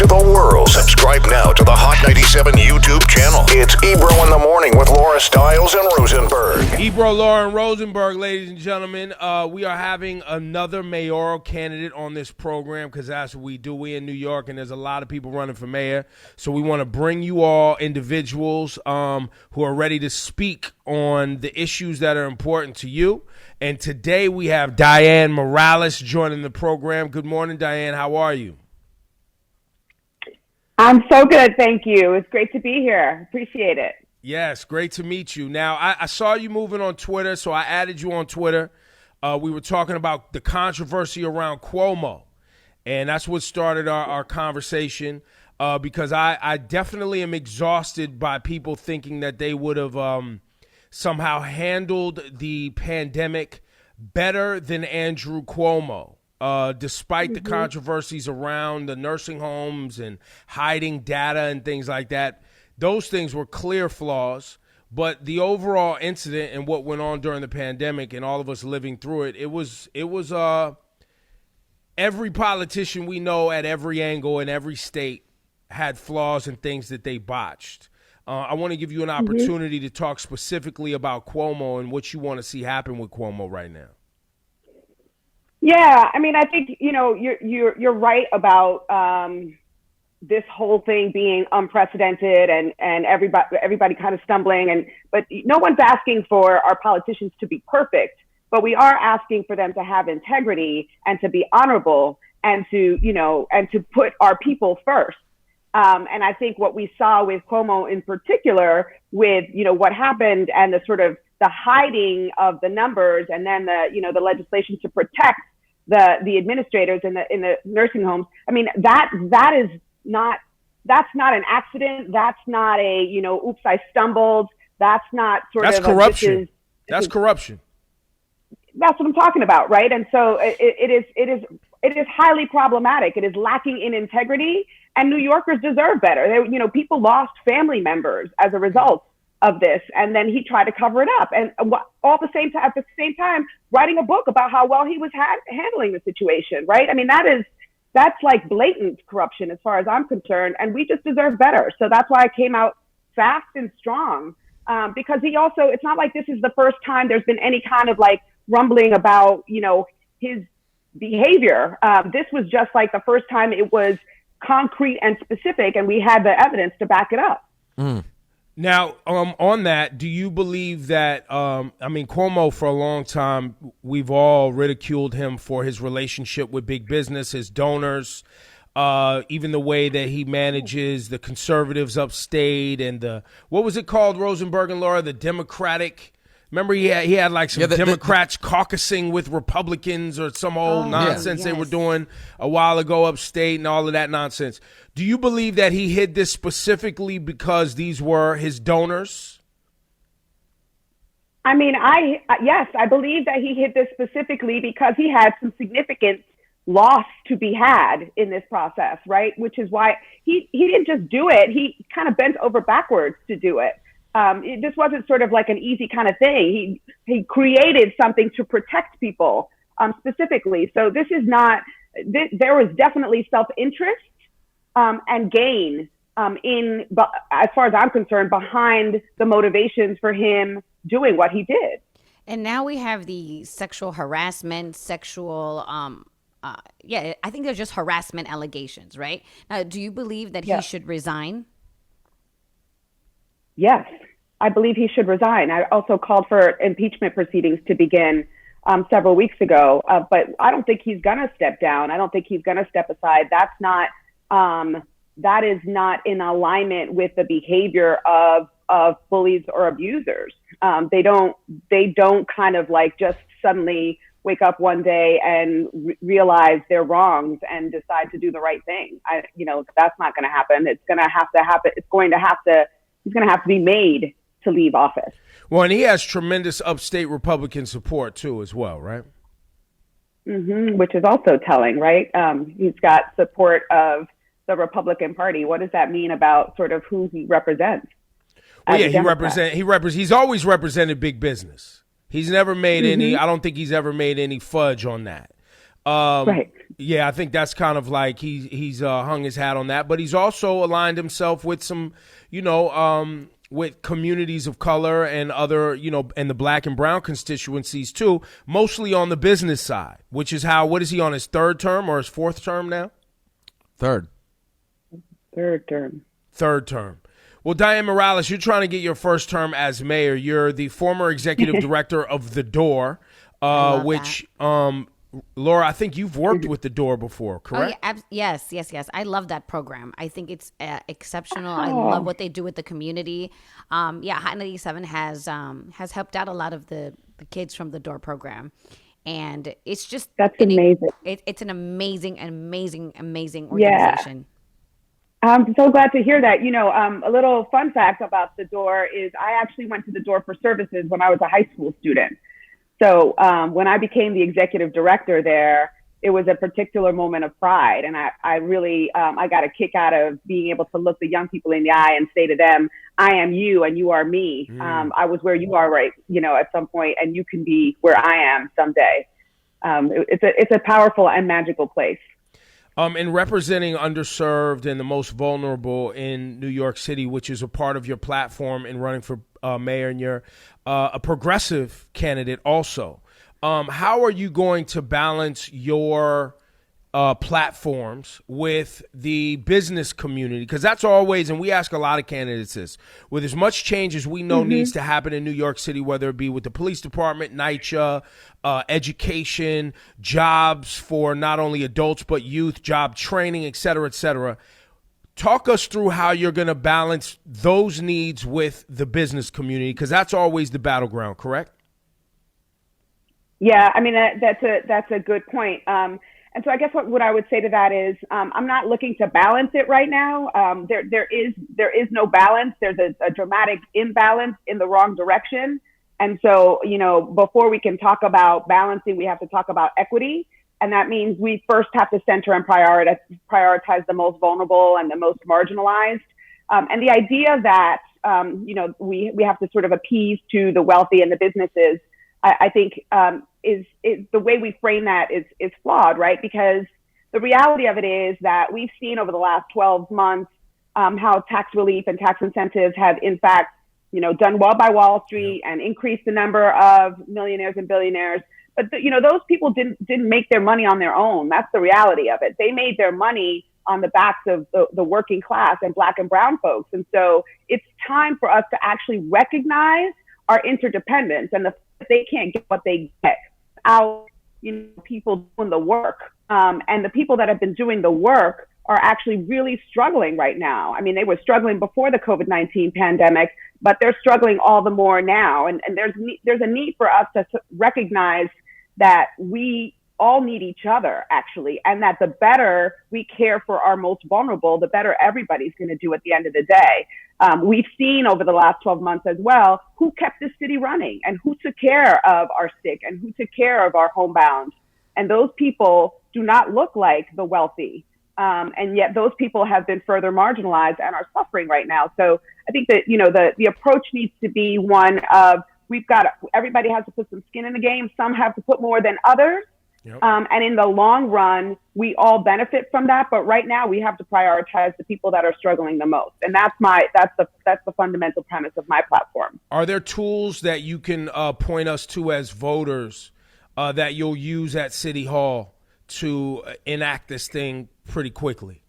to the world. Subscribe now to the Hot 97 YouTube channel. It's Ebro in the Morning with Laura Stiles and Rosenberg. Ebro, Laura, and Rosenberg, ladies and gentlemen. We are having another mayoral candidate on this program because that's what we do. We're in New York, and there's a lot of people running for mayor. So we want to bring you all individuals who are ready to speak on the issues that are important to you. And today we have Dianne Morales joining the program. Good morning, Dianne. How are you? I'm so good, thank you. It's great to be here. Appreciate it. Yes, great to meet you. Now, I saw you moving on Twitter, so I added you on Twitter. We were talking about the controversy around Cuomo, and that's what started our conversation because I definitely am exhausted by people thinking that they would have somehow handled the pandemic better than Andrew Cuomo. Despite the controversies around the nursing homes and hiding data and things like that, those things were clear flaws. But the overall incident and what went on during the pandemic and all of us living through it, it was every politician we know at every angle in every state had flaws and things that they botched. I want to give you an opportunity to talk specifically about Cuomo and what you want to see happen with Cuomo right now. Yeah, I mean, I think you're right about this whole thing being unprecedented and everybody kind of stumbling. But no one's asking for our politicians to be perfect, but we are asking for them to have integrity and to be honorable and to put our people first. And I think what we saw with Cuomo in particular, with what happened and the sort of the hiding of the numbers, and then the legislation to protect the administrators in the nursing homes. I mean, that's not an accident. That's not a oops, I stumbled. That's not that's corruption. That's corruption. That's what I'm talking about, right? And so it is highly problematic. It is lacking in integrity. And New Yorkers deserve better. People lost family members as a result of this, and then he tried to cover it up. And at the same time, writing a book about how well he was handling the situation, right? I mean, that's like blatant corruption as far as I'm concerned, and we just deserve better. So that's why I came out fast and strong, because it's not like this is the first time there's been any kind of like rumbling about, his behavior. This was just like the first time it was concrete and specific, and we had the evidence to back it up. Now, on that, do you believe that, Cuomo, for a long time, we've all ridiculed him for his relationship with big business, his donors, even the way that he manages the conservatives upstate and what was it called, Rosenberg and Laura, the Democratic. Remember, he had like some Democrats caucusing with Republicans or some old nonsense they were doing a while ago upstate and all of that nonsense. Do you believe that he hid this specifically because these were his donors? I mean, yes, I believe that he hid this specifically because he had some significant loss to be had in this process, right? Which is why he didn't just do it. He kind of bent over backwards to do it. This wasn't sort of like an easy kind of thing. He created something to protect people specifically. So this is not. There was definitely self-interest and gain as far as I'm concerned, behind the motivations for him doing what he did. And now we have the sexual harassment, I think they're just harassment allegations, right? Now, do you believe that he should resign? Yes, I believe he should resign. I also called for impeachment proceedings to begin several weeks ago, but I don't think he's going to step down. I don't think he's going to step aside. That is not in alignment with the behavior of bullies or abusers. They don't kind of like just suddenly wake up one day and realize their wrongs and decide to do the right thing. That's not going to happen. It's going to have to happen. He's going to have to be made to leave office. Well, and he has tremendous upstate Republican support too, as well, right? Which is also telling, right? He's got support of the Republican Party. What does that mean about sort of who he represents? Well, he's always represented big business. He's never made any. I don't think he's ever made any fudge on that. Right. Yeah, I think that's kind of like he's hung his hat on that, but he's also aligned himself with some, with communities of color and other, and the black and brown constituencies too, mostly on the business side, which is what is he on his third term or his fourth term now? Third term. Well, Dianne Morales, you're trying to get your first term as mayor. You're the former executive director of The Door, which, Laura, I think you've worked with The Door before, correct? Oh, yeah, yes. I love that program. I think it's exceptional. I love what they do with the community. Hot 97 has helped out a lot of the kids from The Door program. And it's just amazing. It's an amazing organization. Yeah. I'm so glad to hear that. A little fun fact about The Door is I actually went to The Door for services when I was a high school student. So when I became the executive director there, it was a particular moment of pride. And I really, I got a kick out of being able to look the young people in the eye and say to them, I am you and you are me. I was where you are right, at some point, and you can be where I am someday. It's a powerful and magical place. In representing underserved and the most vulnerable in New York City, which is a part of your platform in running for mayor, and you're a progressive candidate also. How are you going to balance your platforms with the business community? Because that's always, and we ask a lot of candidates this, with as much change as we know needs to happen in New York City, whether it be with the police department, NYCHA, education, jobs for not only adults but youth, job training, et cetera, et cetera. Talk us through how you're going to balance those needs with the business community, because that's always the battleground, correct? Yeah, I mean, that's a good point. And so I guess what I would say to that is I'm not looking to balance it right now. There is no balance. There's a dramatic imbalance in the wrong direction. And so, before we can talk about balancing, we have to talk about equity. And that means we first have to center and prioritize the most vulnerable and the most marginalized. And the idea that, we have to sort of appease to the wealthy and the businesses, I think is the way we frame that is flawed, right? Because the reality of it is that we've seen over the last 12 months how tax relief and tax incentives have, in fact, done well by Wall Street and increased the number of millionaires and billionaires. But those people didn't make their money on their own. That's the reality of it. They made their money on the backs of the working class and black and brown folks. And so it's time for us to actually recognize our interdependence and they can't get what they get out, people doing the work. And the people that have been doing the work are actually really struggling right now. I mean, they were struggling before the COVID-19 pandemic, but they're struggling all the more now. And there's a need for us to recognize that we all need each other, actually, and that the better we care for our most vulnerable, the better everybody's going to do at the end of the day. We've seen over the last 12 months as well who kept the city running and who took care of our sick and who took care of our homebound. And those people do not look like the wealthy. And yet those people have been further marginalized and are suffering right now. So I think that, the approach needs to be one of everybody has to put some skin in the game. Some have to put more than others. Yep. And in the long run, we all benefit from that. But right now, we have to prioritize the people that are struggling the most, and that's the fundamental premise of my platform. Are there tools that you can point us to as voters that you'll use at City Hall to enact this thing pretty quickly?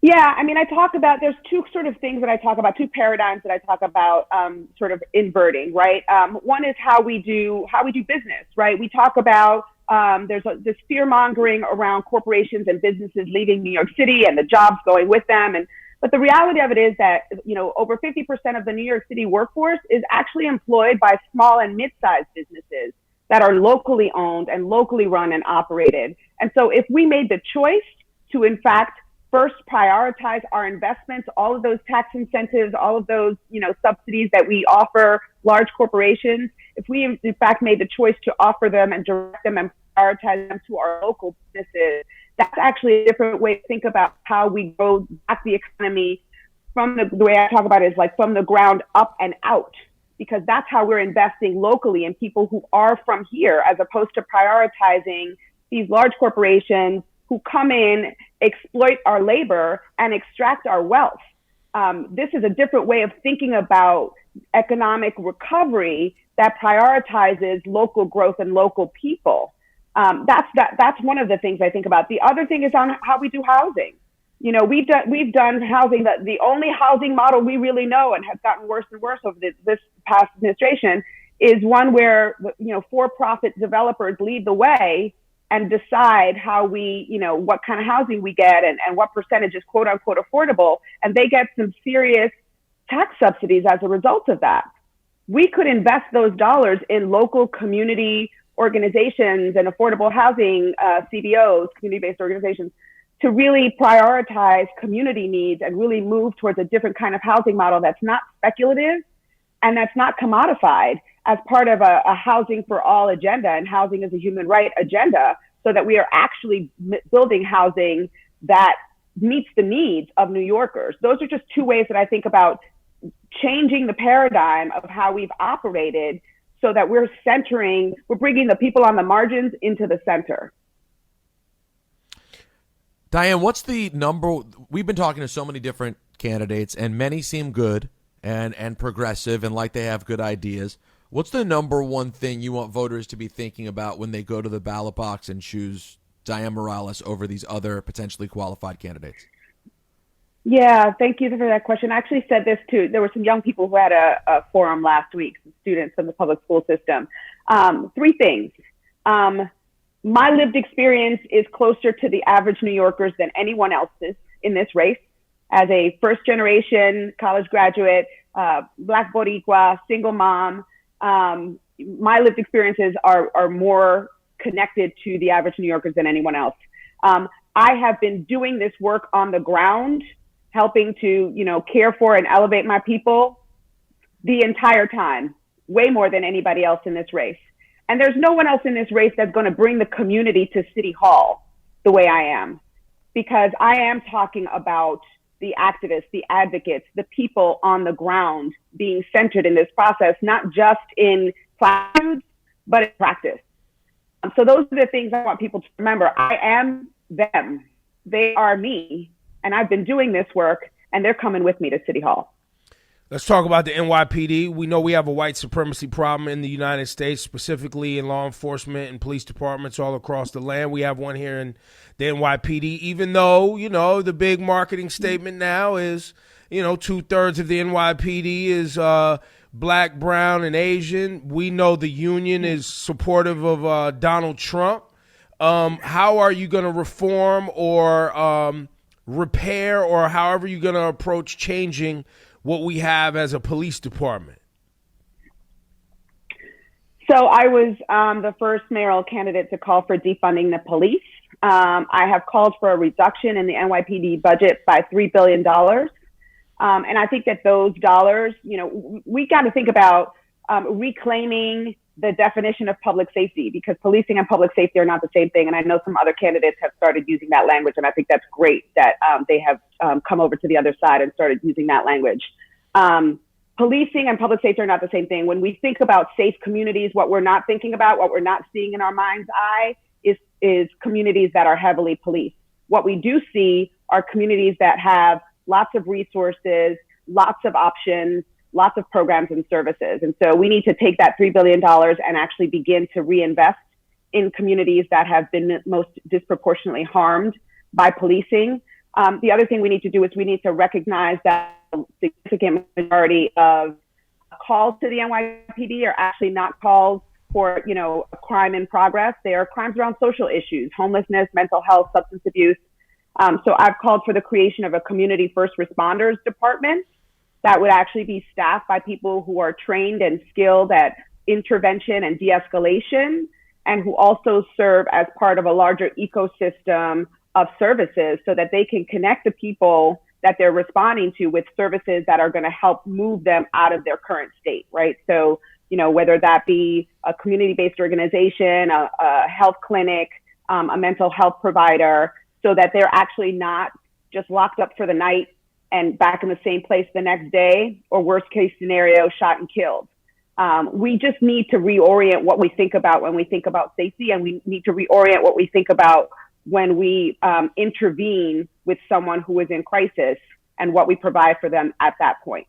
Yeah, I mean, there's two sort of things that I talk about, two paradigms that I talk about sort of inverting, right? One is how we do business, right? We talk about there's this fear mongering around corporations and businesses leaving New York City and the jobs going with them. But the reality of it is that, over 50% of the New York City workforce is actually employed by small and mid-sized businesses that are locally owned and locally run and operated. And so if we made the choice to, in fact, first prioritize our investments, all of those tax incentives, all of those, subsidies that we offer large corporations, if we in fact made the choice to offer them and direct them and prioritize them to our local businesses, that's actually a different way to think about how we grow back the economy from the way I talk about it is like from the ground up and out, because that's how we're investing locally in people who are from here, as opposed to prioritizing these large corporations who come in, exploit our labor, and extract our wealth. This is a different way of thinking about economic recovery that prioritizes local growth and local people. That's one of the things I think about. The other thing is on how we do housing. You know, we've done housing, the only housing model we really know and has gotten worse and worse over this past administration is one where, you know, for-profit developers lead the way and decide how we, you know, what kind of housing we get and what percentage is quote unquote affordable. And they get some serious tax subsidies as a result of that. We could invest those dollars in local community organizations and affordable housing, CBOs, community-based organizations, to really prioritize community needs and really move towards a different kind of housing model that's not speculative and that's not commodified as part of a housing for all agenda and housing as a human right agenda, so that we are actually building housing that meets the needs of New Yorkers. Those are just two ways that I think about changing the paradigm of how we've operated so that we're bringing the people on the margins into the center. Dianne, what's the number? We've been talking to so many different candidates, and many seem good and progressive and like they have good ideas. What's the number one thing you want voters to be thinking about when they go to the ballot box and choose Dianne Morales over these other potentially qualified candidates? Yeah, thank you for that question. I actually said this too. There were some young people who had a forum last week, some students from the public school system. Three things. My lived experience is closer to the average New Yorkers than anyone else's in this race. As a first generation college graduate, Black Boricua, single mom, my lived experiences are more connected to the average New Yorkers than anyone else. I have been doing this work on the ground, helping to, you know, care for and elevate my people the entire time, way more than anybody else in this race. And there's no one else in this race that's going to bring the community to City Hall the way I am, because I am talking about the activists, the advocates, the people on the ground being centered in this process, not just in platitudes, but in practice. So those are the things I want people to remember. I am them. They are me. And I've been doing this work, and they're coming with me to City Hall. Let's talk about the NYPD. We know we have a white supremacy problem in the United States, specifically in law enforcement and police departments all across the land. We have one here in the NYPD, even though, you know, the big marketing statement now is, you know, 2/3 of the NYPD is Black, brown, and Asian. We know the union is supportive of Donald Trump. How are you going to reform or repair, or however you're going to approach changing what we have as a police department? So I was the first mayoral candidate to call for defunding the police. I have called for a reduction in the NYPD budget by $3 billion. And I think that those dollars, you know, we got to think about reclaiming the definition of public safety, because policing and public safety are not the same thing. And I know some other candidates have started using that language, and I think that's great that they have come over to the other side and started using that language. Policing and public safety are not the same thing. When we think about safe communities, what we're not thinking about, what we're not seeing in our mind's eye is communities that are heavily policed. What we do see are communities that have lots of resources, lots of options, lots of programs and services. And so we need to take that $3 billion and actually begin to reinvest in communities that have been most disproportionately harmed by policing. The other thing we need to do is we need to recognize that a significant majority of calls to the NYPD are actually not calls for, you know, a crime in progress. They are crimes around social issues, homelessness, mental health, substance abuse. So I've called for the creation of a community first responders department that would actually be staffed by people who are trained and skilled at intervention and de-escalation, and who also serve as part of a larger ecosystem of services so that they can connect the people that they're responding to with services that are going to help move them out of their current state, right? So, you know, whether that be a community-based organization, a health clinic, a mental health provider, so that they're actually not just locked up for the night and back in the same place the next day, or worst case scenario, shot and killed. We just need to reorient what we think about when we think about safety, and we need to reorient what we think about when we intervene with someone who is in crisis and what we provide for them at that point.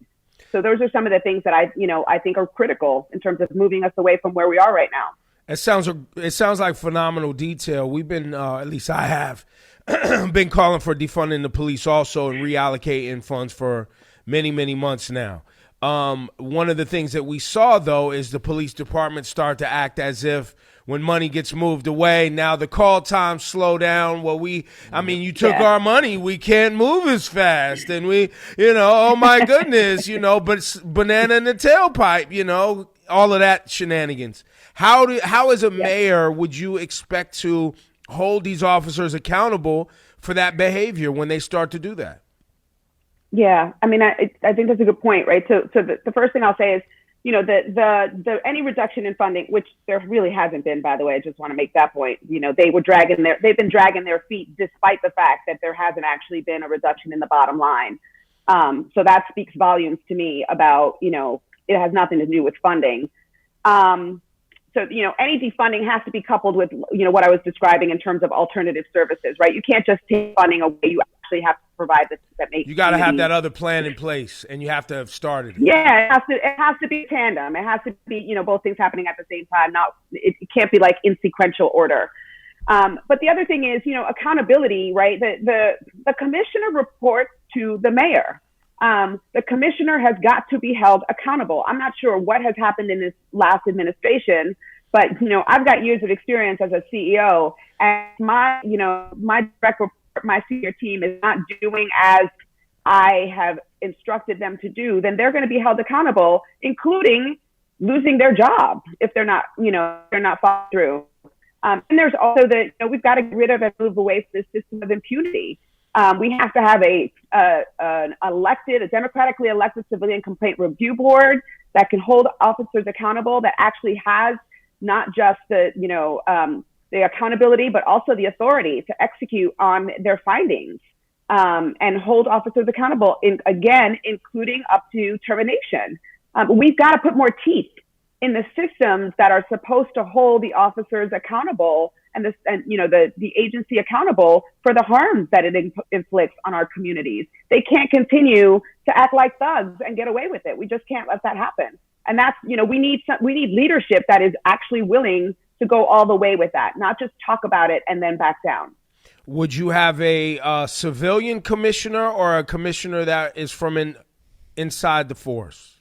So those are some of the things that I think are critical in terms of moving us away from where we are right now. It sounds like phenomenal detail. We've been, at least I have, been calling for defunding the police also and reallocating funds for many, many months now. One of the things that we saw, though, is the police department start to act as if when money gets moved away, now the call times slow down. Well, you took our money. We can't move as fast. And oh my goodness, but it's banana in the tailpipe, all of that shenanigans. How as a mayor would you expect to hold these officers accountable for that behavior when they start to do that? Yeah, I mean, I think that's a good point, right? So the first thing I'll say is, the any reduction in funding, which there really hasn't been, by the way, I just want to make that point. They've been dragging their feet despite the fact that there hasn't actually been a reduction in the bottom line. So that speaks volumes to me about, it has nothing to do with funding. So, any defunding has to be coupled with, what I was describing in terms of alternative services, right? You can't just take funding away. You actually have to provide this that makes. You got to have that other plan in place, and you have to have started it. Yeah, it has to be tandem. It has to be, both things happening at the same time. It can't be like in sequential order. But the other thing is, accountability, right? The commissioner reports to the mayor. The commissioner has got to be held accountable. I'm not sure what has happened in this last administration, but, I've got years of experience as a CEO, and my direct report, my senior team is not doing as I have instructed them to do, then they're going to be held accountable, including losing their job if they're not followed through. And there's also we've got to get rid of and move away from this system of impunity. We have to have a democratically elected civilian complaint review board that can hold officers accountable, that actually has not just the accountability, but also the authority to execute on their findings, and hold officers accountable, including up to termination. We've got to put more teeth in the systems that are supposed to hold the officers accountable and the agency accountable for the harms that it inflicts on our communities. They can't continue to act like thugs and get away with it. We just can't let that happen. And that's, we need leadership that is actually willing to go all the way with that, not just talk about it and then back down. Would you have a civilian commissioner or a commissioner that is from inside the force?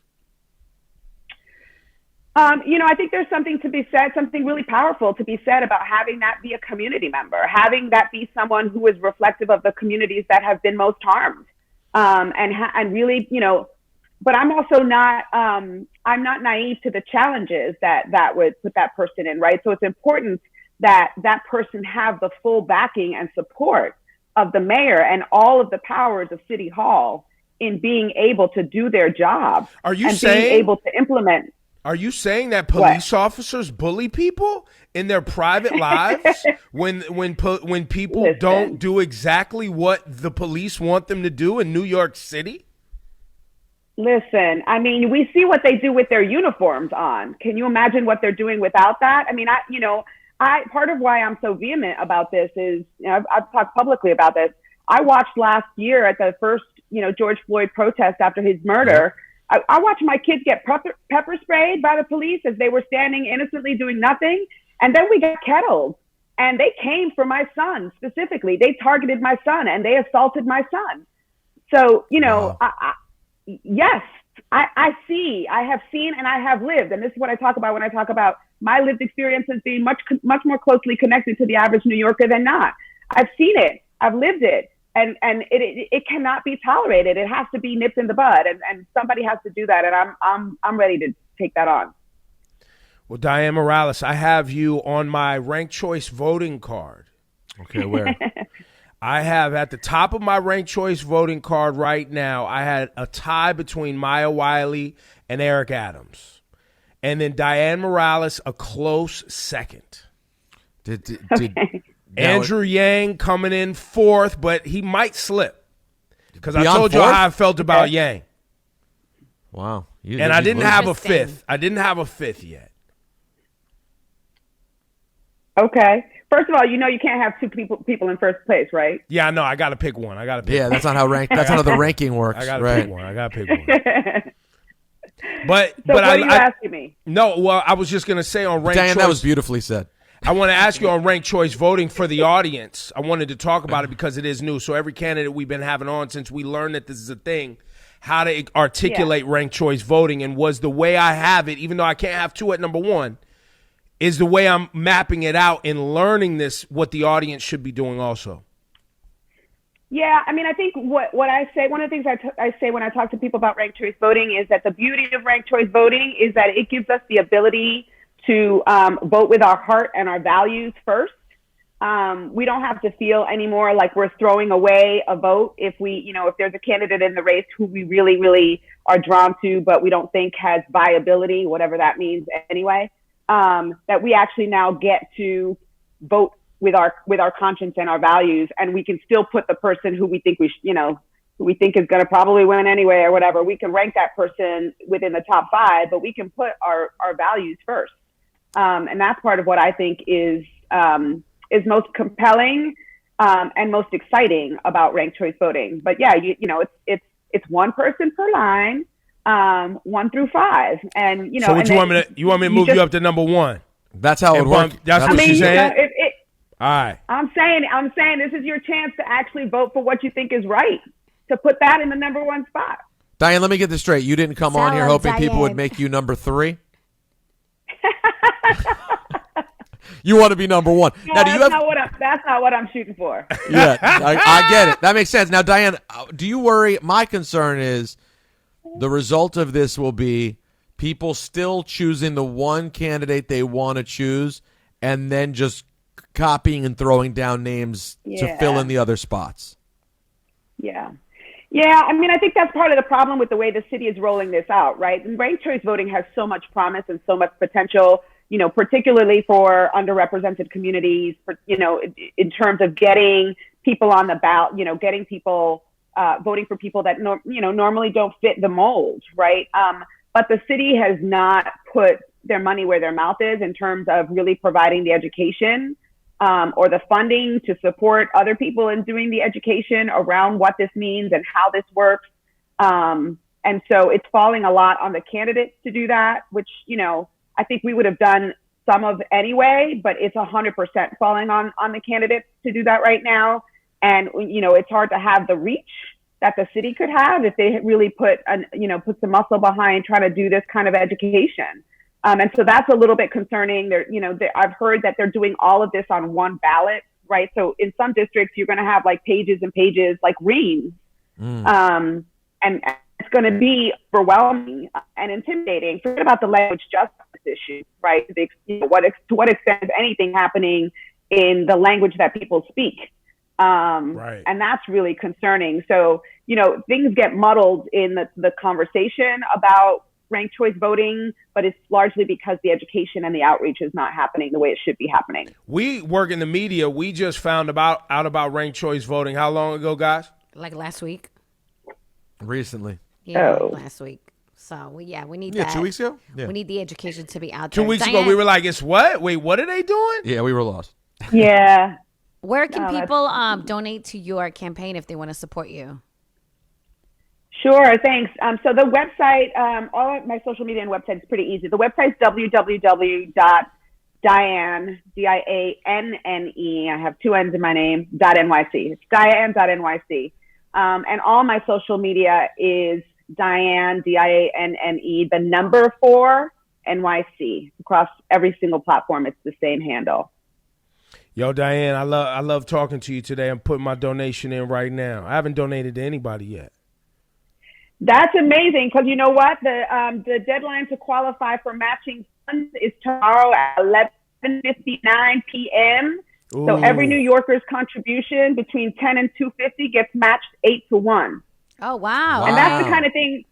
I think there's something to be said, something really powerful to be said about having that be a community member, having that be someone who is reflective of the communities that have been most harmed, and really, but I'm also not, I'm not naive to the challenges that would put that person in, right? So it's important that that person have the full backing and support of the mayor and all of the powers of City Hall in being able to do their job. Being able to implement. Are you saying that police officers bully people in their private lives when people don't do exactly what the police want them to do in New York City? Listen, I mean, we see what they do with their uniforms on. Can you imagine what they're doing without that? I mean, part of why I'm so vehement about this is, I've talked publicly about this. I watched last year at the first, George Floyd protest after his murder. I watched my kids get pepper sprayed by the police as they were standing innocently doing nothing. And then we got kettled, and they came for my son specifically. They targeted my son and they assaulted my son. So, Wow. Yes, I have seen and I have lived. And this is what I talk about when I talk about my lived experiences being much more closely connected to the average New Yorker than not. I've seen it. I've lived it. And it cannot be tolerated. It has to be nipped in the bud, and somebody has to do that. And I'm ready to take that on. Well, Dianne Morales, I have you on my ranked choice voting card. Okay, where? I have at the top of my ranked choice voting card right now, I had a tie between Maya Wiley and Eric Adams. And then Dianne Morales, a close second. Did Andrew Yang coming in fourth, but he might slip. Because I Beyond told you fourth? how I felt about Yang. Wow. And I didn't have a Interesting. fifth. I didn't have a fifth yet. Okay. First of all, you can't have two people in first place, right? Yeah, no, I got to pick one. Yeah, that's not how that's not how the ranking works. I got to right. pick one. I got to pick one. But So but what are you I asking me? no. Well, I was just gonna say on ranked Diane, choice. that was beautifully said. I want to ask you on ranked choice voting for the audience. I wanted to talk about it because it is new. So every candidate we've been having on since we learned that this is a thing, how to articulate ranked choice voting, and was the way I have it, even though I can't have two at number one, is the way I'm mapping it out and learning this, what the audience should be doing also. Yeah, I mean, I think what I say, one of the things I say when I talk to people about ranked choice voting is that the beauty of ranked choice voting is that it gives us the ability to vote with our heart and our values first. We don't have to feel anymore like we're throwing away a vote if if there's a candidate in the race who we really, really are drawn to, but we don't think has viability, whatever that means anyway, that we actually now get to vote with our conscience and our values, and we can still put the person who we think who we think is going to probably win anyway or whatever. We can rank that person within the top 5, but we can put our values first. And that's part of what I think is most compelling and most exciting about ranked choice voting. But yeah, it's one person per line, 1 through 5, and So what you want me to move you up to number 1? That's how it works. That's what she's saying. All right. I'm saying this is your chance to actually vote for what you think is right, to put that in the number 1 spot. Diane, let me get this straight. You didn't come on here hoping people would make you number 3? You want to be number 1. No, now, that's not what I'm shooting for. Yeah, I get it. That makes sense. Now, Diane, do you worry? My concern is the result of this will be people still choosing the one candidate they want to choose and then just copying and throwing down names to fill in the other spots. Yeah. Yeah, I mean, I think that's part of the problem with the way the city is rolling this out, right? And ranked choice voting has so much promise and so much potential, particularly for underrepresented communities, in terms of getting people on the ballot, getting people voting for people that, normally don't fit the mold, right? But the city has not put their money where their mouth is in terms of really providing the education or the funding to support other people in doing the education around what this means and how this works. And so it's falling a lot on the candidates to do that, which, I think we would have done some of anyway, but it's 100% falling on the candidates to do that right now. And, it's hard to have the reach that the city could have if they really put some muscle behind trying to do this kind of education. And so that's a little bit concerning. I've heard that they're doing all of this on one ballot, right? So in some districts, you're going to have like pages and pages, like reams. And it's going to be overwhelming and intimidating. Forget about the language justice issue, right? To what extent is anything happening in the language that people speak? Right. And that's really concerning. So, things get muddled in the conversation about ranked choice voting, but it's largely because the education and the outreach is not happening the way it should be happening. We work in the media. We just found out about ranked choice voting. How long ago, guys? Like last week. Recently. Yeah, last week. So we need that. 2 weeks ago? Yeah. We need the education to be out there. 2 weeks ago, we were like, it's what? Wait, what are they doing? Yeah, we were lost. Yeah. Where can people donate to your campaign if they want to support you? Sure, thanks. So the website, all of my social media and website is pretty easy. The website's www.dianne, Dianne, I have 2 N's in my name, .nyc. It's Dianne.nyc. And all my social media is Dianne, Dianne, the number 4, NYC. Across every single platform, it's the same handle. Yo, Dianne, I love talking to you today. I'm putting my donation in right now. I haven't donated to anybody yet. That's amazing, because you know what? The deadline to qualify for matching funds is tomorrow at 11:59 p.m. Ooh. So every New Yorker's contribution between 10 and 250 gets matched 8-1. Oh, wow. And that's the kind of thing.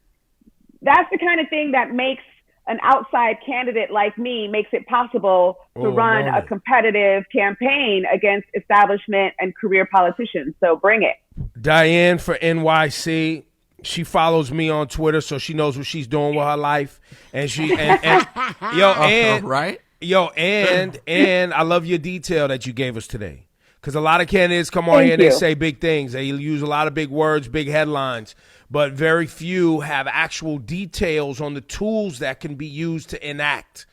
That's the kind of thing that makes an outside candidate like me, makes it possible to run a competitive campaign against establishment and career politicians. So bring it. Dianne for NYC. She follows me on Twitter, so she knows what she's doing with her life. And she and right? And I love your detail that you gave us today. Because a lot of candidates come on here and they say big things. They use a lot of big words, big headlines, but very few have actual details on the tools that can be used to enact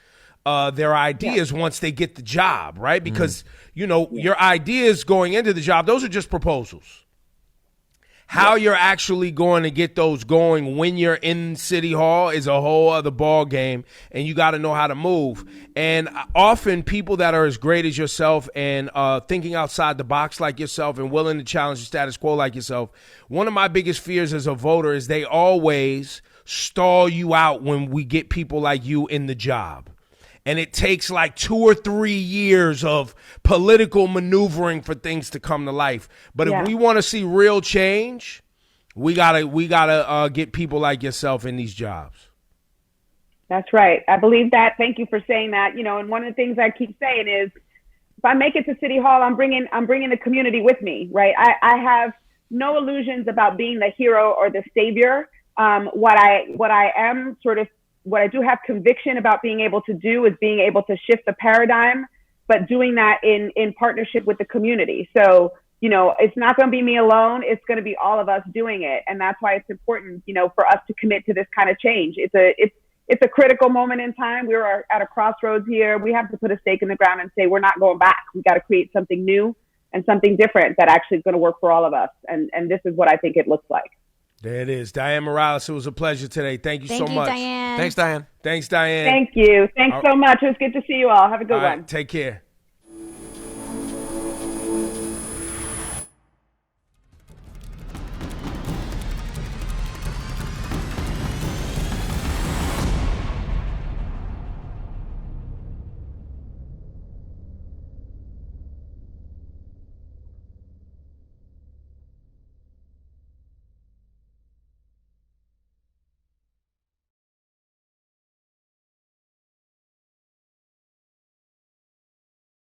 their ideas once they get the job, right? Because, your ideas going into the job, those are just proposals. How you're actually going to get those going when you're in City Hall is a whole other ball game, and you got to know how to move. And often people that are as great as yourself and thinking outside the box like yourself and willing to challenge the status quo like yourself, one of my biggest fears as a voter is they always stall you out when we get people like you in the job. And it takes like 2 or 3 years of political maneuvering for things to come to life. But if we want to see real change, we gotta get people like yourself in these jobs. That's right. I believe that. Thank you for saying that. And one of the things I keep saying is, if I make it to City Hall, I'm bringing the community with me, right? I have no illusions about being the hero or the savior. What I do have conviction about being able to do is being able to shift the paradigm, but doing that in partnership with the community. So, it's not going to be me alone. It's going to be all of us doing it. And that's why it's important, for us to commit to this kind of change. It's a critical moment in time. We're at a crossroads here. We have to put a stake in the ground and say, we're not going back. We got to create something new and something different that actually is going to work for all of us. And this is what I think it looks like. There it is. Dianne Morales, it was a pleasure today. Thank you so much. Dianne. Thanks, Dianne. Thanks, Dianne. Thank you. Thanks so much. It was good to see you all. Have a good one. Take care.